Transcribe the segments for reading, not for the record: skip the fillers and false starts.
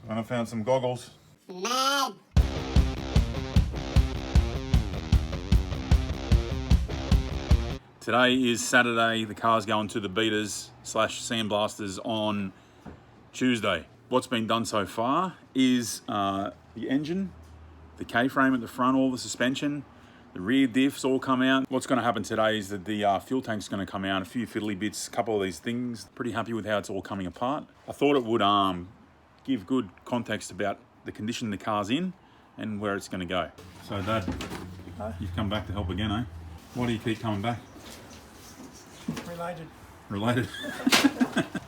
And I found some goggles. Maad. Today is Saturday. The car's going to the beaters / sandblasters on Tuesday. What's been done so far is the engine, the K-frame at the front, all the suspension, the rear diffs all come out. What's going to happen today is that the fuel tank's going to come out, a few fiddly bits, a couple of these things. Pretty happy with how it's all coming apart. I thought it would give good context about the condition the car's in and where it's going to go. So Dad, you've come back to help again, eh? Why do you keep coming back? Related. Do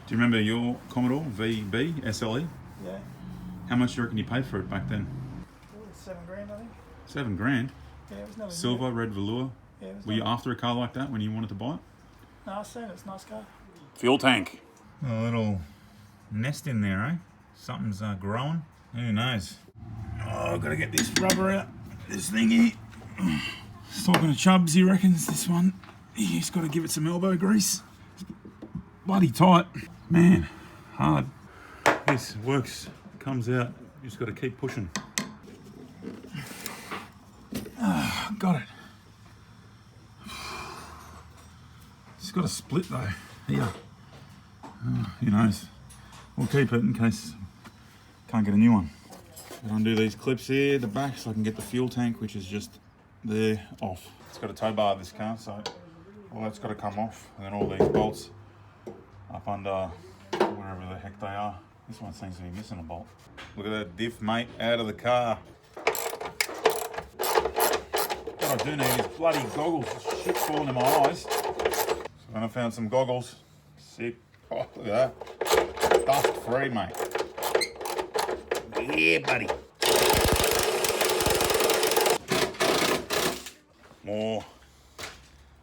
you remember your Commodore VB SLE? Yeah. How much do you reckon you paid for it back then? $7 grand, I think. $7 grand? Yeah, it was nothing. Silver, red velour. Yeah, it was Were you after a car like that when you wanted to buy it? No, I've seen it. It's a nice car. Fuel tank. A little nest in there, eh? Something's growing. Who knows? Oh, I've got to get this rubber out. This thingy. He's talking to Chubbs, he reckons this one. He's got to give it some elbow grease. It's bloody tight. Man, hard. This works, comes out. You just got to keep pushing. Ah, got it. It's got a split though. Here. Who knows? We'll keep it in case can't get a new one. Undo these clips here, the back, so I can get the fuel tank, which is just there, off. It's got a tow bar, this car, so all that's got to come off, and then all these bolts up under wherever the heck they are. This one seems to be missing a bolt. Look at that diff, mate, out of the car. What I do need is bloody goggles. There's shit falling in my eyes. So then I found some goggles. Sick. Oh, look at that. Dust free, mate. Yeah, buddy. More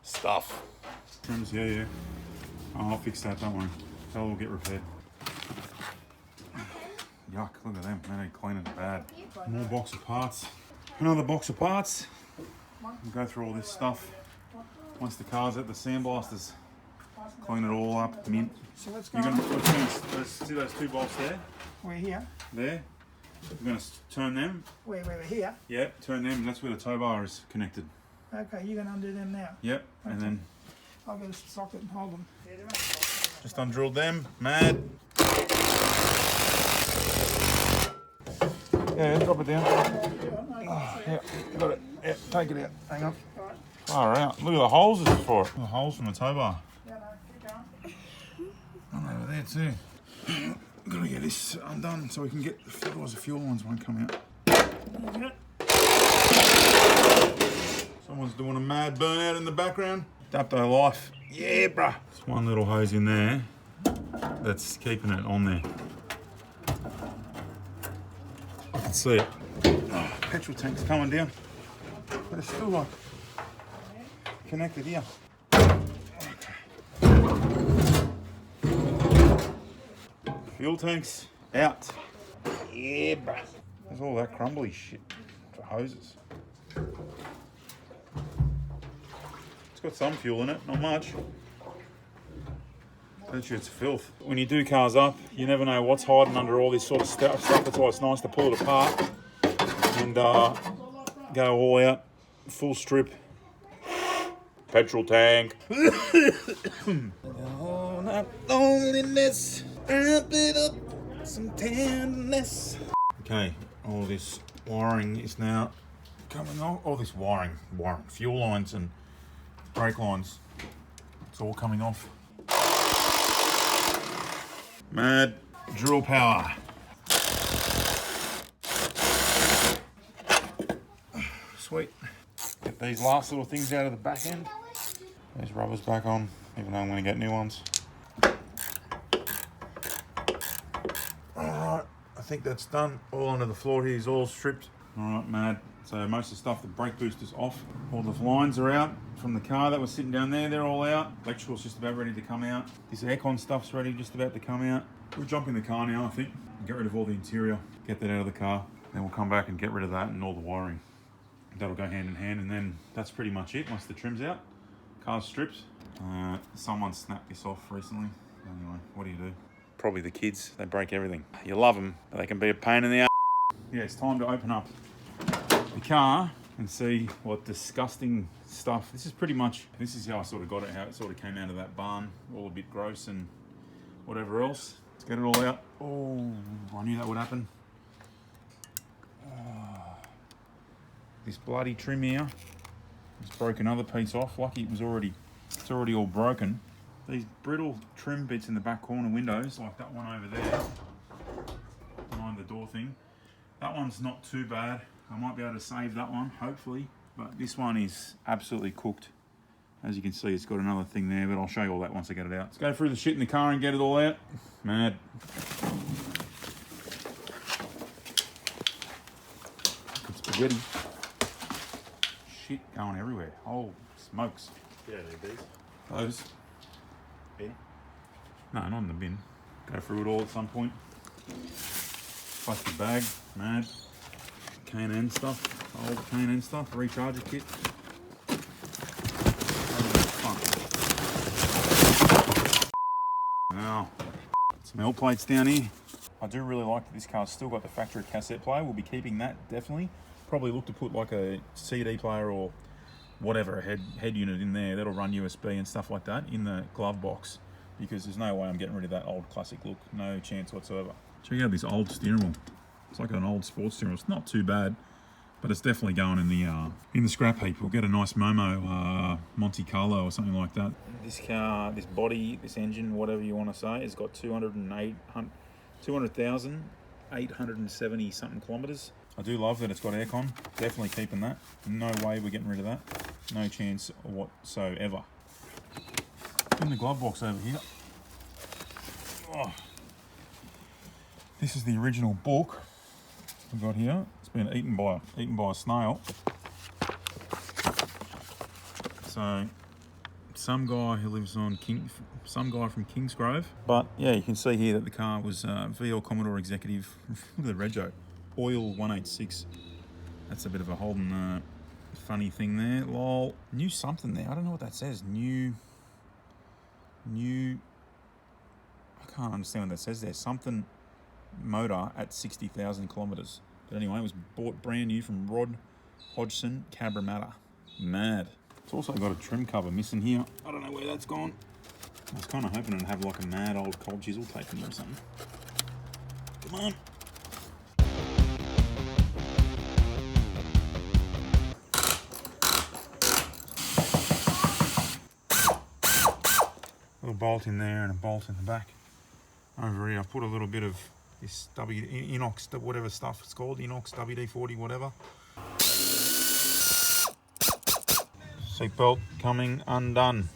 stuff. Trims, yeah. Oh, I'll fix that, don't worry. That will get repaired. Yuck, look at them. They need cleaning bad. More box of parts. Another box of parts. We'll go through all this stuff. Once the car's at the sandblasters, clean it all up, mint. So let's You're go. gonna see those two bolts there? We're here. There. We're going to turn them. We're here. Yep, turn them. That's where the tow bar is connected. Okay, you're going to undo them now. Yep, and then I'll get a socket and hold them. just undrilled them. Mad. Yeah, drop it down. Oh, yeah, got it. Yeah, take it out. Hang on. Far out. Look at the holes this is for. The holes from the tow bar. Yeah, no, keep going. Oh, over there too. Gotta get this undone so we can get, otherwise the fuel lines won't come out. Someone's doing a mad burnout in the background. Dapto life. Yeah, bruh. There's one little hose in there that's keeping it on there. I can see it. Oh, petrol tank's coming down. But it's still like connected here. Fuel tank's out. Yeah, bruh. There's all that crumbly shit for hoses. It's got some fuel in it, not much. Bet you it's filth. When you do cars up, you never know what's hiding under all this sort of stuff. That's why it's nice to pull it apart and go all out, full strip. Petrol tank. Oh, not loneliness. Wrap it up, some tenderness. Okay, all this wiring is now coming off. All this wiring, fuel lines and brake lines. It's all coming off. Mad drill power. Sweet. Get these last little things out of the back end. These rubbers back on, even though I'm going to get new ones. Alright, I think that's done. All under the floor here is all stripped. Alright, Mad. So most of the stuff, the brake booster's off. All the lines are out from the car that was sitting down there. They're all out. Electrical's just about ready to come out. This aircon stuff's ready, just about to come out. We'll jump in the car now, I think. Get rid of all the interior. Get that out of the car. Then we'll come back and get rid of that and all the wiring. That'll go hand in hand, and then that's pretty much it once the trim's out. Car's stripped. Someone snapped this off recently. Anyway, what do you do? Probably the kids, they break everything. You love them, but they can be a pain in the ass. Yeah, it's time to open up the car and see what disgusting stuff. This is how I sort of got it, how it sort of came out of that barn, all a bit gross and whatever else. Let's get it all out. Oh, I knew that would happen. This bloody trim here. Just broke another piece off. Lucky it's already all broken. These brittle trim bits in the back corner windows, like that one over there, behind the door thing. That one's not too bad. I might be able to save that one, hopefully. But this one is absolutely cooked. As you can see, it's got another thing there, but I'll show you all that once I get it out. Let's go through the shit in the car and get it all out. Mad. Good spaghetti. Shit going everywhere. Oh, smokes. Yeah, they're these. Those. Bin. No, not in the bin. Go through it all at some point. Plastic bag, mad. K&N stuff, old K&N stuff, recharger kit. Now, some L plates down here. I do really like that this car's still got the factory cassette player. We'll be keeping that, definitely. Probably look to put like a CD player or whatever, a head unit in there. That'll run USB and stuff like that in the glove box, because there's no way I'm getting rid of that old classic look. No chance whatsoever. Check out this old steering wheel. It's like an old sports steering wheel. It's not too bad, but it's definitely going in the scrap heap. We'll get a nice Momo Monte Carlo or something like that. This car, this body, this engine, whatever you want to say, has got 200,870 something kilometres. I do love that it's got aircon. Definitely keeping that. No way we're getting rid of that. No chance whatsoever. In the glove box over here. Oh. This is the original book we've got here. It's been eaten by a snail. So some guy who lives on some guy from Kingsgrove. But yeah, you can see here that the car was VL Commodore Executive. Look at the rego. Oil 186. That's a bit of a Holden funny thing there. Lol. New something there. I don't know what that says. New. I can't understand what that says there. Something motor at 60,000 kilometres. But anyway, it was bought brand new from Rod Hodgson, Cabramatta. Mad. It's also got a trim cover missing here. I don't know where that's gone. I was kind of hoping it'd have like a mad old cold chisel tape in there or something. Come on. Little bolt in there and a bolt in the back. Over here, I've put a little bit of this inox, whatever stuff it's called, inox WD-40, whatever. Seatbelt coming undone.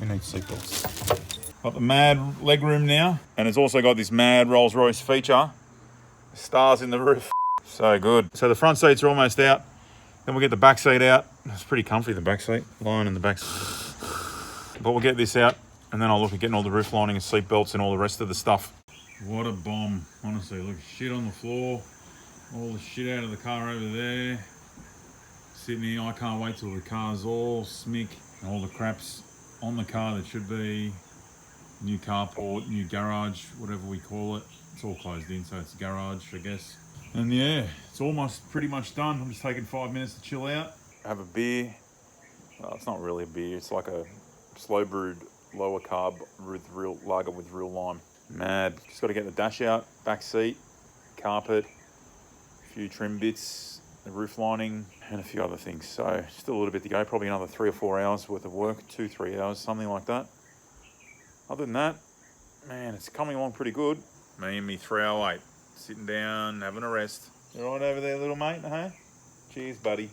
We need seatbelts. Got the mad legroom now, and it's also got this mad Rolls-Royce feature. Stars in the roof. So good. So the front seats are almost out. Then we'll get the back seat out. It's pretty comfy, the back seat. Lying in the back seat. But we'll get this out, and then I'll look at getting all the roof lining and seat belts and all the rest of the stuff. What a bomb. Honestly, look, shit on the floor. All the shit out of the car over there. Sitting here, I can't wait till the car's all smick. And all the crap's on the car that should be. New carport, new garage, whatever we call it. It's all closed in, so it's a garage, I guess. And yeah, it's almost pretty much done. I'm just taking 5 minutes to chill out. Have a beer. Well, it's not really a beer. It's like a slow brewed, lower carb with real lager with real lime. Mad. Just got to get the dash out, back seat, carpet, a few trim bits, the roof lining, and a few other things. So still a little bit to go. Probably another 3 or 4 hours worth of work, 2-3 hours, something like that. Other than that, man, it's coming along pretty good. Me and me 308. Sitting down, having a rest. You all right over there, little mate, huh? Cheers, buddy.